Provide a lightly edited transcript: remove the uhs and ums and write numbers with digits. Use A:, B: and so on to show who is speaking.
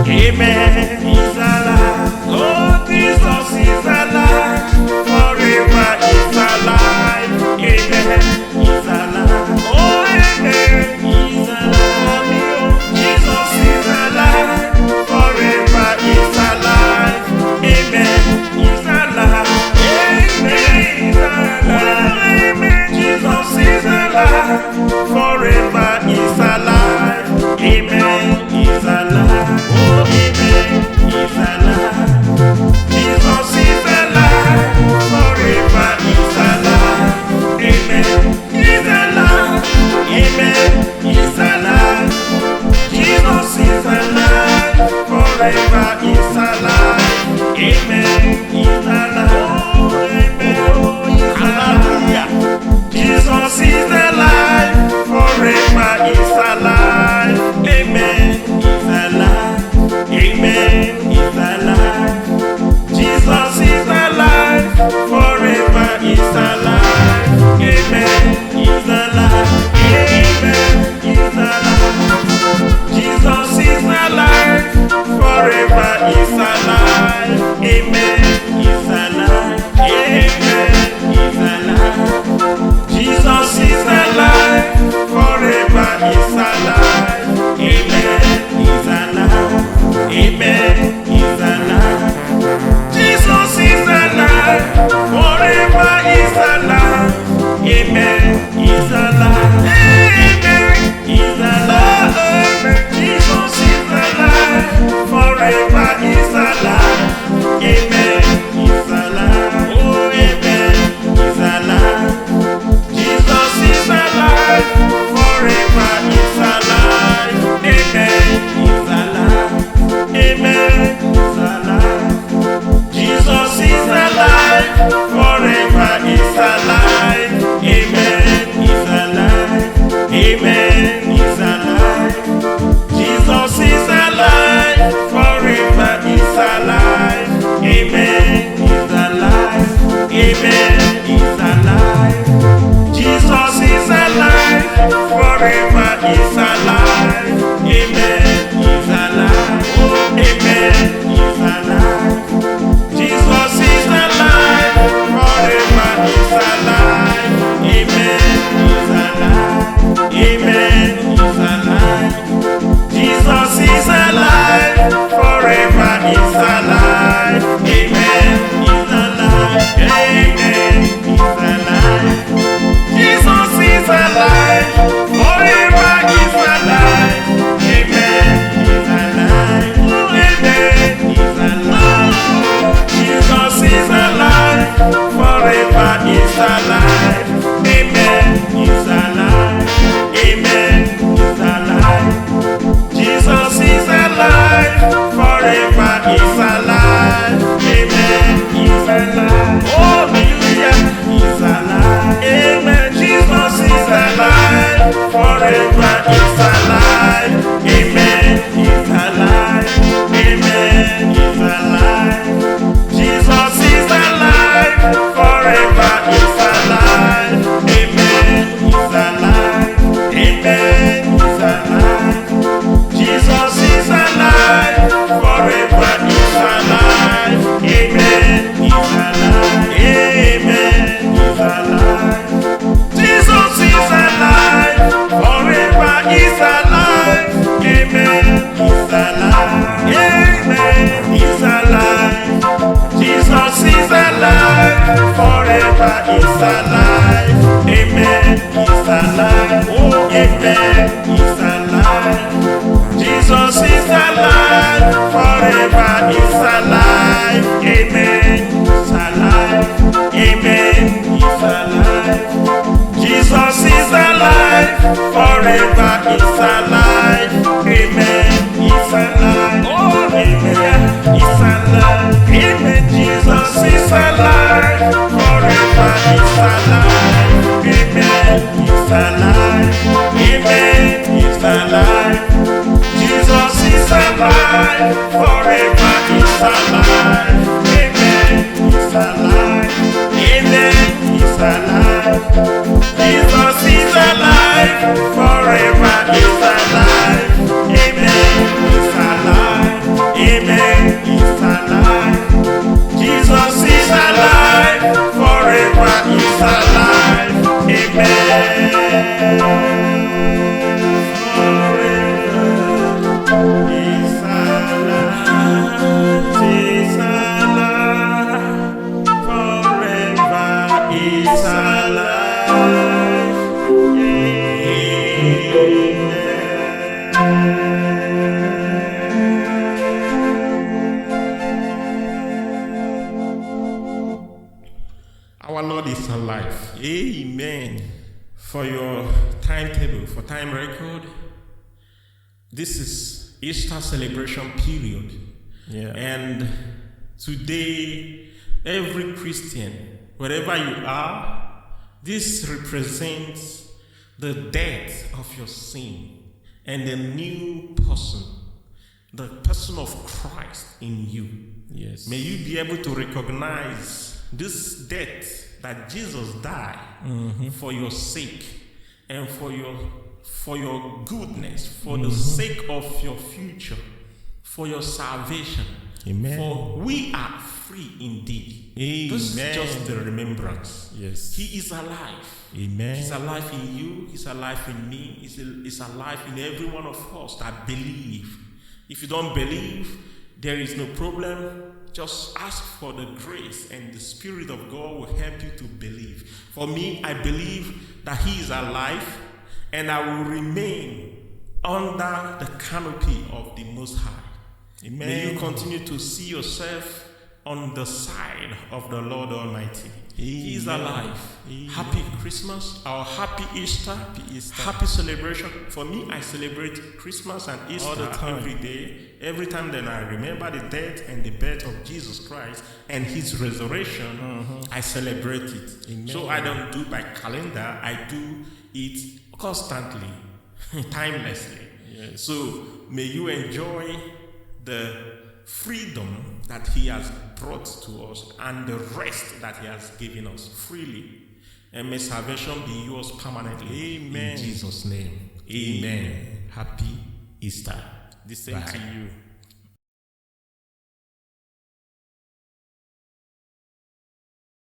A: Amen. He's alive. Oh, Jesus is alive. Forever is alive. Amen. He's alive. Oh, amen. He's alive. Jesus is alive. Forever is alive. Amen. He's alive. Amen. He's alive. Amen. Jesus is alive. Forever is alive. Amen. He's alive. Oh, amen. He's alive. Jesus is alive. Forever is alive. Amen. He's alive. Amen. He's alive. Jesus is alive. Forever is alive. Amen. He's alive. Oh, amen. Oh, he's alive. Jesus is alive. Forever is alive. Amen. He's alive. Amen. He's alive. Jesus is alive. Forever is alive. Amen. He's alive. Amen. He's alive. Jesus is alive. Forever is alive. Amen. He's alive. Amen. He's alive. Jesus is alive. Forever is alive. Amen. He's alive. Amen. He's alive. Jesus is alive. Forever is alive. Amen. He's alive. Amen. He's alive. Amen. Jesus is alive. Forever is alive. Amen. He's alive. Oh, amen. He's alive. Jesus is alive. Forever is alive. Amen. He's alive. Amen. He's alive. Jesus is alive. Forever is alive. Amen. He's alive. Amen. He's alive. Jesus is alive. Forever is alive. Amen. He's alive. Amen. He's alive. Jesus is alive. Forever is alive. Amen. He's alive. Oh, amen. He's alive. Jesus is alive. Forever is alive. Amen. He's alive. Amen. He's alive. Jesus is alive. Forever is alive. Amen. He's alive. Amen. He's alive. Jesus is alive. Forever is alive. Amen. He's alive. Amen. He's alive. Jesus is alive. Forever is alive. Amen. He's alive. Amen. He's alive. Jesus is alive. Forever is alive. Amen. He's alive. Oh, hallelujah. He's alive. Amen. Jesus is alive. Forever is alive. Amen. He's alive. Amen. He's alive. Jesus is alive. Forever is alive. Amen. He's alive. Amen. He's alive. Jesus is alive. Forever is alive. Amen. He's alive. Amen. He's alive. Jesus is alive. Forever is alive. Amen. He's alive. Amen. He's alive. Jesus is alive. Forever is alive. Amen. He's alive. Oh, amen. He's alive. Jesus is alive. Forever is alive. Amen. He's alive. Amen. He's alive. Jesus is alive. Forever is alive. Amen. He's alive. Oh, amen. He's alive. Amen. Jesus is alive. Forever is alive. Amen. He's alive. Amen. He's alive. Jesus is alive. Forever is alive. Amen. He's alive. Amen. He's alive. Jesus is alive. Forever is alive. Amen. He's alive. For your timetable, for time record, this is Easter celebration period.
B: Yeah.
A: And today, every Christian, wherever you are, this represents the death of your sin and the new person, the person of Christ in you.
B: Yes.
A: May you be able to recognize this death that Jesus died for your sake and for your goodness, for the sake of your future, for your salvation.
B: Amen.
A: For we are free indeed.
B: Amen.
A: This is just the remembrance.
B: Yes.
A: He is alive.
B: Amen.
A: He's alive in you. He's alive in me. He's alive in every one of us that believe. If you don't believe, there is no problem. Just ask for the grace, and the Spirit of God will help you to believe. For me, I believe that He is alive, and I will remain under the canopy of the Most High.
B: Amen.
A: May you continue to see yourself on the side of the Lord Almighty. He is alive.
B: Amen.
A: Happy Christmas, or happy Easter, happy celebration. For me, I celebrate Christmas and Easter
B: all the time.
A: every day. Every time then I remember the death and the birth of Jesus Christ and His resurrection, I celebrate it.
B: Amen.
A: So I don't do by calendar, I do it constantly, timelessly.
B: Yes.
A: So may you enjoy the freedom that He has brought to us and the rest that He has given us freely. And may salvation be yours permanently.
B: Amen.
A: In Jesus' name. Amen. Happy Easter.
B: The same
A: Bye.
B: to you.